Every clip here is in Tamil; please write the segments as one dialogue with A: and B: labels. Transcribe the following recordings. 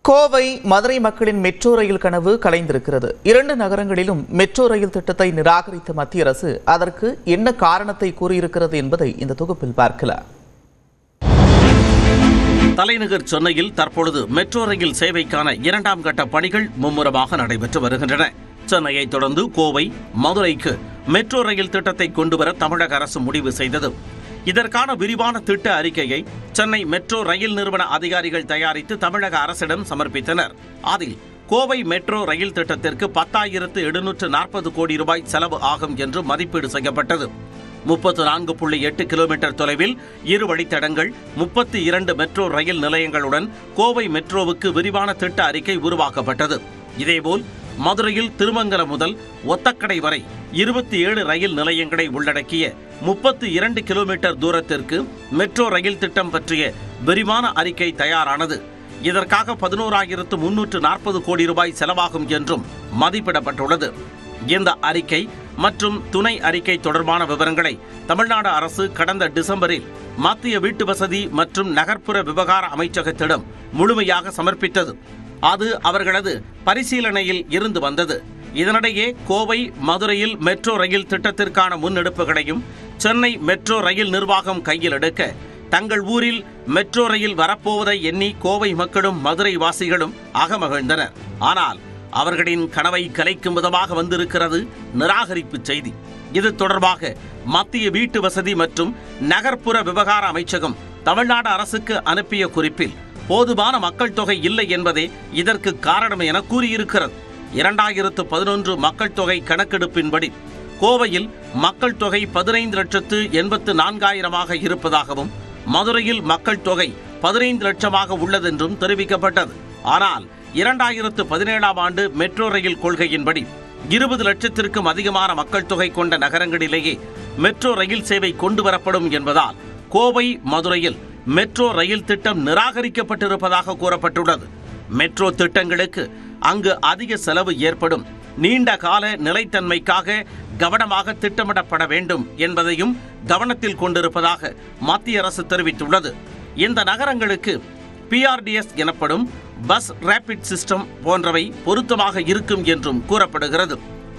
A: கோவை மதுரை மக்களின் மெட்ரோ ரயில் கனவு கலைந்திருக்கிறது. 2 நகரங்களிலும் மெட்ரோ ரயில் திட்டத்தை நிராகரித்த மத்திய அரசு அதற்கு என்ன காரணத்தை கூறியிருக்கிறது என்பதை இந்த தொகுப்பில் பார்க்கலாம்.
B: தலைநகர் சென்னையில் தற்பொழுது மெட்ரோ ரயில் சேவைக்கான 2ஆம் கட்ட பணிகள் மும்முரமாக நடைபெற்று வருகின்றன. சென்னையை தொடர்ந்து கோவை, மதுரைக்கு மெட்ரோ ரயில் திட்டத்தை கொண்டுவர தமிழக அரசு முடிவு செய்தது. இதற்கான விரிவான திட்ட அறிக்கையை சென்னை மெட்ரோ ரயில் நிறுவன அதிகாரிகள் தயாரித்து தமிழக அரசிடம் சமர்ப்பித்தனர். அதில் கோவை மெட்ரோ ரயில் திட்டத்திற்கு 10,740 கோடி ரூபாய் செலவு ஆகும் என்று மதிப்பீடு செய்யப்பட்டது. 34.8 கிலோமீட்டர் தொலைவில் 2 வழித்தடங்கள், 32 மெட்ரோ ரயில் நிலையங்களுடன் கோவை மெட்ரோவுக்கு விரிவான திட்ட அறிக்கை உருவாக்கப்பட்டது. இதேபோல் மதுரையில் திருமங்கலம் முதல் ஒத்தக்கடை வரை 27 ரயில் நிலையங்களை உள்ளடக்கிய 32 கிலோமீட்டர் தூரத்திற்கு மெட்ரோ ரயில் திட்டம் பற்றிய விரிவான அறிக்கை தயாரானது. இதற்காக 11,340 கோடி ரூபாய் செலவாகும் என்றும் மதிப்பிடப்பட்டுள்ளது. இந்த அறிக்கை மற்றும் துணை அறிக்கை தொடர்பான விவரங்களை தமிழ்நாடு அரசு கடந்த டிசம்பரில் மத்திய வீட்டு வசதி மற்றும் நகர்ப்புற விவகார அமைச்சகத்திடம் முழுமையாக சமர்ப்பித்தது. அது அவர்களது பரிசீலனையில் இருந்து வந்தது. இதனிடையே கோவை, மதுரையில் மெட்ரோ ரயில் திட்டத்திற்கான முன்னெடுப்புகளையும் சென்னை மெட்ரோ ரயில் நிர்வாகம் கையில் எடுக்க தங்கள் ஊரில் மெட்ரோ ரயில் வரப்போவதை எண்ணி கோவை மக்களும் மதுரை வாசிகளும் அகமகிழ்ந்தனர். ஆனால் அவர்களின் கனவை கலைக்கும் விதமாக வந்திருக்கிறது நிராகரிப்பு செய்தி. இது தொடர்பாக மத்திய வீட்டு வசதி மற்றும் நகர்ப்புற விவகார அமைச்சகம் தமிழ்நாடு அரசுக்கு அனுப்பிய குறிப்பில் போதுமான மக்கள் தொகை இல்லை என்பதே இதற்கு காரணம் என கூறியிருக்கிறது. 2011 மக்கள் தொகை கணக்கெடுப்பின்படி கோவையில் மக்கள் தொகை 15,84,000 இருப்பதாகவும் மதுரையில் மக்கள் தொகை 15 லட்சமாக உள்ளதென்றும் தெரிவிக்கப்பட்டது. ஆனால் 2017ஆம் ஆண்டு மெட்ரோ ரயில் கொள்கையின்படி 20 லட்சத்திற்கும் அதிகமான மக்கள் தொகை கொண்ட நகரங்களிலேயே மெட்ரோ ரயில் சேவை கொண்டு வரப்படும் என்பதால் கோவை, மதுரையில் மெட்ரோ ரயில் திட்டம் நிராகரிக்கப்பட்டிருப்பதாக கூறப்பட்டுள்ளது. மெட்ரோ திட்டங்களுக்கு அங்கு அதிக செலவு ஏற்படும், நீண்ட கால நிலைத்தன்மைக்காக கவனமாக திட்டமிடப்பட வேண்டும் என்பதையும் கவனத்தில் கொண்டிருப்பதாக மத்திய அரசு தெரிவித்துள்ளது. இந்த நகரங்களுக்கு PRDS எனப்படும் பஸ் ரேபிட் சிஸ்டம் போன்றவை பொருத்தமாக இருக்கும் என்றும் கூறப்படுகிறது.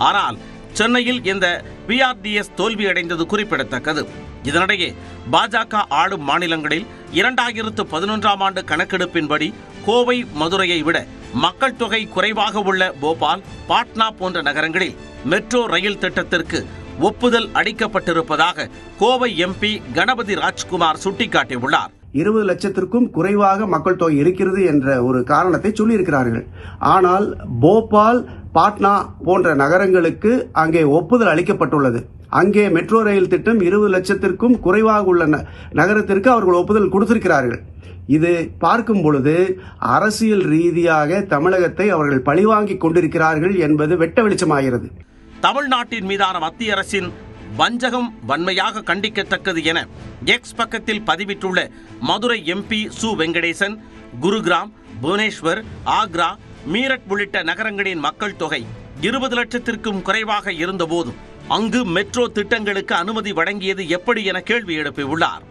B: ஆனால் சென்னையில் இந்த PRDS தோல்வியடைந்தது குறிப்பிடத்தக்கது. இதனிடையே பாஜக ஆளும் மாநிலங்களில் 2011ஆம் ஆண்டு கணக்கெடுப்பின்படி கோவை, மதுரையை விட மக்கள் தொகை குறைவாக உள்ள போபால், பாட்னா போன்ற நகரங்களில் மெட்ரோ ரயில் திட்டத்திற்கு ஒப்புதல் அளிக்கப்பட்டிருப்பதாக கோவை MP கணபதி ராஜ்குமார் சுட்டிக்காட்டியுள்ளார்.
C: 20 லட்சத்திற்கும் குறைவாக மக்கள் தொகை இருக்கிறது என்ற ஒரு காரணத்தை சொல்லியிருக்கிறார்கள். ஆனால் போபால், பாட்னா போன்ற நகரங்களுக்கு அங்கே ஒப்புதல் அளிக்கப்பட்டுள்ளது. அங்கே மெட்ரோ ரயில் திட்டம் 20 லட்சத்திற்கும் குறைவாக உள்ள நகரத்திற்கு அவர்கள் ஒப்புதல் கொடுத்திருக்கிறார்கள். இது பார்க்கும் பொழுது அரசியல் ரீதியாக தமிழகத்தை அவர்கள் பழிவாங்கிக் கொண்டிருக்கிறார்கள் என்பது வெட்ட வெளிச்சமாகிறது.
B: தமிழ்நாட்டின் மீதான மத்திய அரசின் வஞ்சகம் வன்மையாக கண்டிக்கத்தக்கது என எக்ஸ் பக்கத்தில் பதிவிட்டுள்ள மதுரை MP சு வெங்கடேசன், குருகிராம், புவனேஸ்வர், ஆக்ரா, மீரட் உள்ளிட்ட நகரங்களின் மக்கள் தொகை 20 லட்சத்திற்கும் குறைவாக இருந்தபோதும் அங்கு மெட்ரோ திட்டங்களுக்கு அனுமதி வழங்கியது எப்படி என கேள்வி எழுப்பியுள்ளார்.